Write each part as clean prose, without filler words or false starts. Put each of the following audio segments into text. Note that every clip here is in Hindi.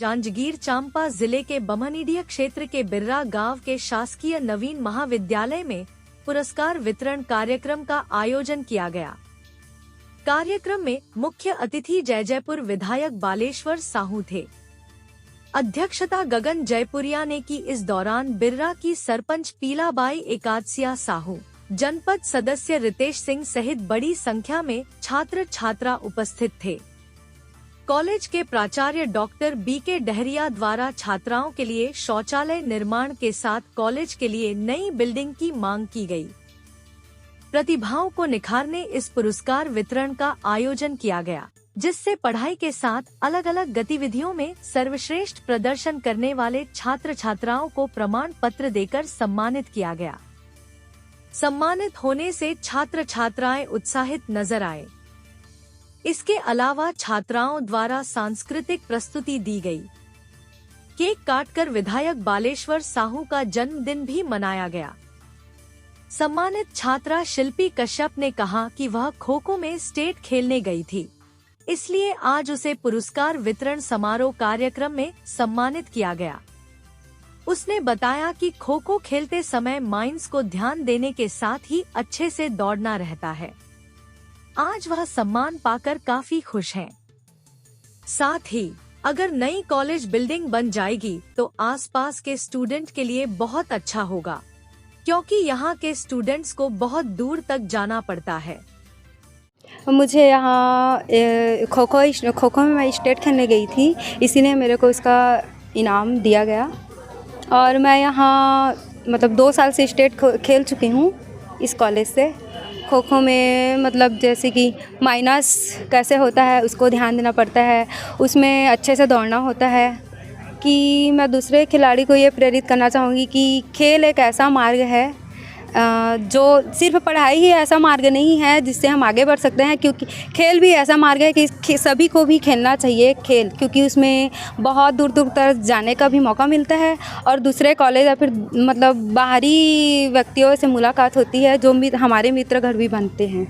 जांजगीर चांपा जिले के बमनीडीह क्षेत्र के बिर्रा गांव के शासकीय नवीन महाविद्यालय में पुरस्कार वितरण कार्यक्रम का आयोजन किया गया। कार्यक्रम में मुख्य अतिथि जयपुर विधायक बालेश्वर साहू थे। अध्यक्षता गगन जयपुरिया ने की। इस दौरान बिर्रा की सरपंच पीलाबाई एकादशिया साहू, जनपद सदस्य रितेश सिंह सहित बड़ी संख्या में छात्र छात्रा उपस्थित थे। कॉलेज के प्राचार्य डॉक्टर बीके डहरिया द्वारा छात्राओं के लिए शौचालय निर्माण के साथ कॉलेज के लिए नई बिल्डिंग की मांग की गई। प्रतिभाओं को निखारने इस पुरस्कार वितरण का आयोजन किया गया, जिससे पढ़ाई के साथ अलग अलग गतिविधियों में सर्वश्रेष्ठ प्रदर्शन करने वाले छात्र छात्राओं को प्रमाण पत्र देकर सम्मानित किया गया। सम्मानित होने से छात्र छात्राएं उत्साहित नजर आए। इसके अलावा छात्राओं द्वारा सांस्कृतिक प्रस्तुति दी गई। केक काटकर विधायक बालेश्वर साहू का जन्मदिन भी मनाया गया। सम्मानित छात्रा शिल्पी कश्यप ने कहा कि वह खो-खो में स्टेट खेलने गई थी, इसलिए आज उसे पुरस्कार वितरण समारोह कार्यक्रम में सम्मानित किया गया। उसने बताया कि खो-खो खेलते समय माइंड्स को ध्यान देने के साथ ही अच्छे से दौड़ना रहता है। आज वह सम्मान पाकर काफी खुश हैं। साथ ही अगर नई कॉलेज बिल्डिंग बन जाएगी तो आसपास के स्टूडेंट के लिए बहुत अच्छा होगा, क्योंकि यहाँ के स्टूडेंट्स को बहुत दूर तक जाना पड़ता है। मुझे यहाँ खो खो में मैं स्टेट खेलने गई थी, इसीलिए मेरे को इसका इनाम दिया गया। और मैं यहाँ मतलब 2 साल से स्टेट खेल चुकी हूँ इस कॉलेज से। खो खो में मतलब जैसे कि माइनस कैसे होता है उसको ध्यान देना पड़ता है, उसमें अच्छे से दौड़ना होता है। कि मैं दूसरे खिलाड़ी को ये प्रेरित करना चाहूँगी कि खेल एक ऐसा मार्ग है जो सिर्फ पढ़ाई ही ऐसा मार्ग नहीं है जिससे हम आगे बढ़ सकते हैं, क्योंकि खेल भी ऐसा मार्ग है कि सभी को भी खेलना चाहिए खेल, क्योंकि उसमें बहुत दूर दूर तक जाने का भी मौका मिलता है और दूसरे कॉलेज या फिर मतलब बाहरी व्यक्तियों से मुलाकात होती है, जो हमारे मित्र घर भी बनते हैं।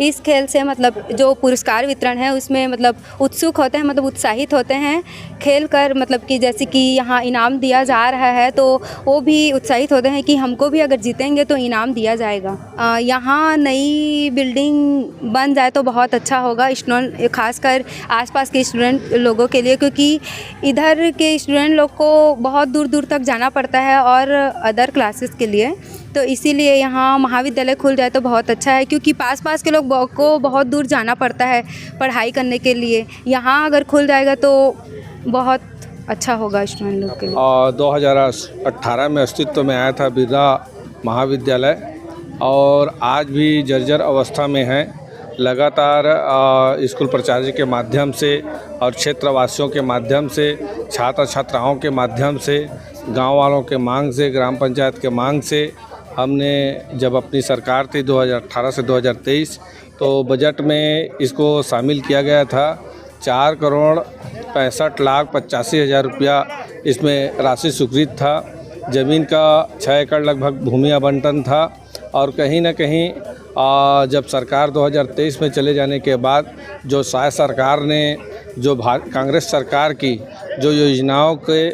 इस खेल से मतलब जो पुरस्कार वितरण है उसमें मतलब उत्सुक होते हैं, मतलब उत्साहित होते हैं खेल कर, मतलब कि जैसे कि यहाँ इनाम दिया जा रहा है तो वो भी उत्साहित होते हैं कि हमको भी अगर जीतेंगे तो इनाम दिया जाएगा। यहाँ नई बिल्डिंग बन जाए तो बहुत अच्छा होगा, स्टूडेंट खासकर आसपास के स्टूडेंट लोगों के लिए, क्योंकि इधर के स्टूडेंट लोग को बहुत दूर दूर तक जाना पड़ता है और अदर क्लासेस के लिए, तो इसीलिए यहाँ महाविद्यालय खुल जाए तो बहुत अच्छा है, क्योंकि पास के लोग को बहुत दूर जाना पड़ता है पढ़ाई करने के लिए। यहाँ अगर खुल जाएगा तो बहुत अच्छा होगा स्टूडेंट लोग के लिए। 2018 में अस्तित्व में आया था बिर्रा महाविद्यालय और आज भी जर्जर अवस्था में है। लगातार स्कूल प्राचार्य के माध्यम से और क्षेत्रवासियों के माध्यम से, छात्र छात्राओं के माध्यम से, गांव वालों के मांग से, ग्राम पंचायत के मांग से हमने जब अपनी सरकार थी 2018 से 2023 तो बजट में इसको शामिल किया गया था। 4,65,85,000 रुपया इसमें राशि स्वीकृत था। ज़मीन का 6 एकड़ लगभग भूमि आवंटन था और कहीं न कहीं जब सरकार 2023 में चले जाने के बाद जो शायद सरकार ने जो कांग्रेस सरकार की जो योजनाओं के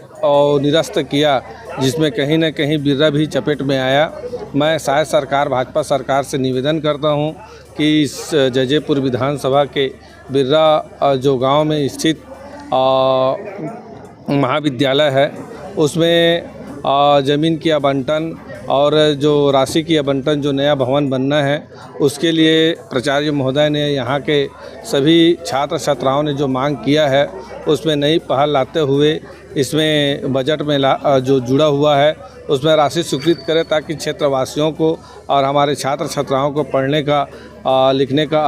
निरस्त किया, जिसमें कहीं न कहीं बिर्रा भी चपेट में आया। मैं शायद सरकार, भाजपा सरकार से निवेदन करता हूं कि इस जयपुर विधानसभा के बिर्रा जो गांव में स्थित महाविद्यालय है उसमें ज़मीन की आवंटन और जो राशि की आवंटन, जो नया भवन बनना है उसके लिए प्राचार्य महोदय ने, यहाँ के सभी छात्र छात्राओं ने जो मांग किया है उसमें नई पहल लाते हुए इसमें बजट में जो जुड़ा हुआ है उसमें राशि स्वीकृत करें, ताकि क्षेत्रवासियों को और हमारे छात्र छात्राओं को पढ़ने का लिखने का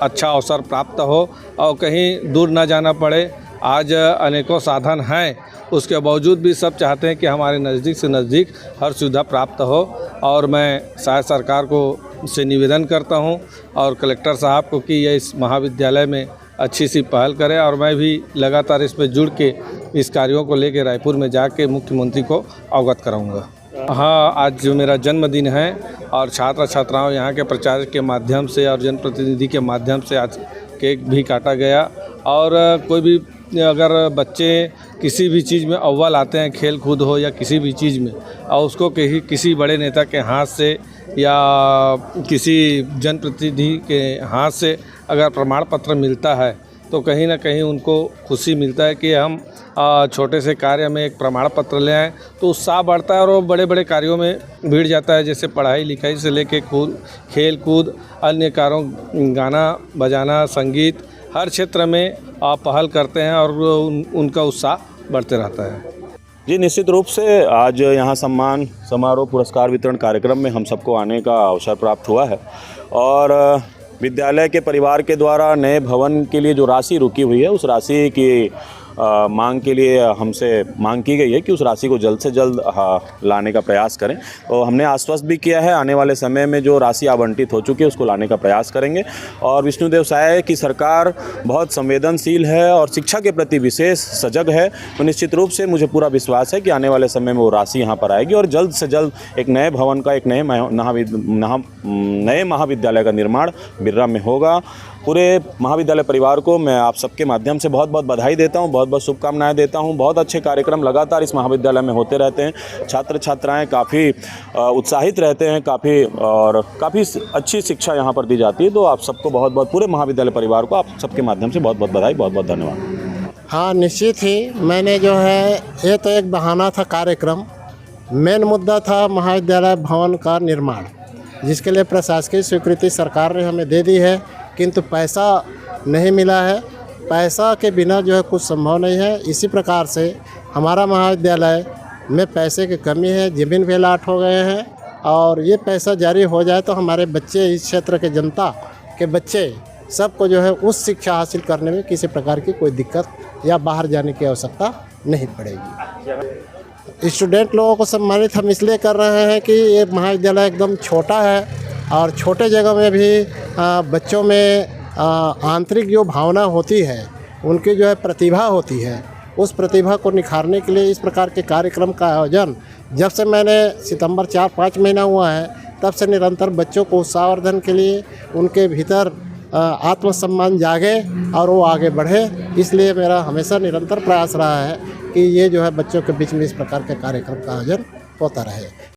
अच्छा अवसर प्राप्त हो और कहीं दूर न जाना पड़े। आज अनेकों साधन हैं, उसके बावजूद भी सब चाहते हैं कि हमारे नज़दीक से नज़दीक हर सुविधा प्राप्त हो। और मैं शायद सरकार को से निवेदन करता हूं और कलेक्टर साहब को कि ये इस महाविद्यालय में अच्छी सी पहल करें, और मैं भी लगातार इसमें जुड़ के इस कार्यों को लेकर रायपुर में जाके मुख्यमंत्री को अवगत कराऊंगा। हाँ, आज जो मेरा जन्मदिन है और छात्र छात्राओं यहाँ के प्राचार्य के माध्यम से और जनप्रतिनिधि के माध्यम से आज केक भी काटा गया और कोई भी अगर बच्चे किसी भी चीज़ में अव्वल आते हैं, खेल कूद हो या किसी भी चीज़ में, और उसको किसी बड़े नेता के हाथ से या किसी जनप्रतिनिधि के हाथ से अगर प्रमाण पत्र मिलता है तो कहीं ना कहीं उनको खुशी मिलता है कि हम छोटे से कार्य में एक प्रमाण पत्र ले आएँ, तो उत्साह बढ़ता है और वो बड़े बड़े कार्यों में भिड़ जाता है। जैसे पढ़ाई लिखाई से लेके खेल कूद, अन्य कार्यों, गाना बजाना, संगीत, हर क्षेत्र में पहल करते हैं और उनका उत्साह बढ़ते रहता है। जी, निश्चित रूप से आज यहाँ सम्मान समारोह पुरस्कार वितरण कार्यक्रम में हम सबको आने का अवसर प्राप्त हुआ है और विद्यालय के परिवार के द्वारा नए भवन के लिए जो राशि रुकी हुई है, उस राशि की मांग के लिए हमसे मांग की गई है कि उस राशि को जल्द से जल्द लाने का प्रयास करें। तो हमने आश्वस्त भी किया है, आने वाले समय में जो राशि आवंटित हो चुकी है उसको लाने का प्रयास करेंगे। और विष्णुदेव साय की सरकार बहुत संवेदनशील है और शिक्षा के प्रति विशेष सजग है, तो निश्चित रूप से मुझे पूरा विश्वास है कि आने वाले समय में वो राशि यहाँ पर आएगी और जल्द से जल्द एक नए भवन का, एक नए महाविद्यालय का निर्माण बिर्रा में होगा। पूरे महाविद्यालय परिवार को मैं आप सबके माध्यम से बहुत बहुत बधाई देता हूं, बहुत बहुत शुभकामनाएं देता हूं। बहुत अच्छे कार्यक्रम लगातार इस महाविद्यालय में होते रहते हैं। छात्र छात्राएं काफ़ी उत्साहित रहते हैं, काफ़ी अच्छी शिक्षा यहां पर दी जाती है। तो आप सबको बहुत बहुत, पूरे महाविद्यालय परिवार को आप सबके माध्यम से बहुत बहुत बधाई, बहुत बहुत धन्यवाद। हाँ, निश्चित ही मैंने जो है, ये तो एक बहाना था कार्यक्रम, मेन मुद्दा था महाविद्यालय भवन का निर्माण, जिसके लिए प्रशासकीय स्वीकृति सरकार ने हमें दे दी है, किंतु पैसा नहीं मिला है। पैसा के बिना जो है कुछ संभव नहीं है। इसी प्रकार से हमारा महाविद्यालय में पैसे की कमी है, ज़मीन भी अलाट हो गए हैं और ये पैसा जारी हो जाए तो हमारे बच्चे, इस क्षेत्र के जनता के बच्चे सबको जो है उस शिक्षा हासिल करने में किसी प्रकार की कोई दिक्कत या बाहर जाने की आवश्यकता नहीं पड़ेगी। स्टूडेंट लोगों को सम्मानित हम इसलिए कर रहे हैं कि ये महाविद्यालय एकदम छोटा है और छोटे जगह में भी बच्चों में आंतरिक जो भावना होती है, उनकी जो है प्रतिभा होती है, उस प्रतिभा को निखारने के लिए इस प्रकार के कार्यक्रम का आयोजन जब से मैंने सितंबर 4-5 महीना हुआ है तब से निरंतर बच्चों को उत्साहवर्धन के लिए, उनके भीतर आत्मसम्मान जागे और वो आगे बढ़े, इसलिए मेरा हमेशा निरंतर प्रयास रहा है कि ये जो है बच्चों के बीच में इस प्रकार के कार्यक्रम का आयोजन होता रहे।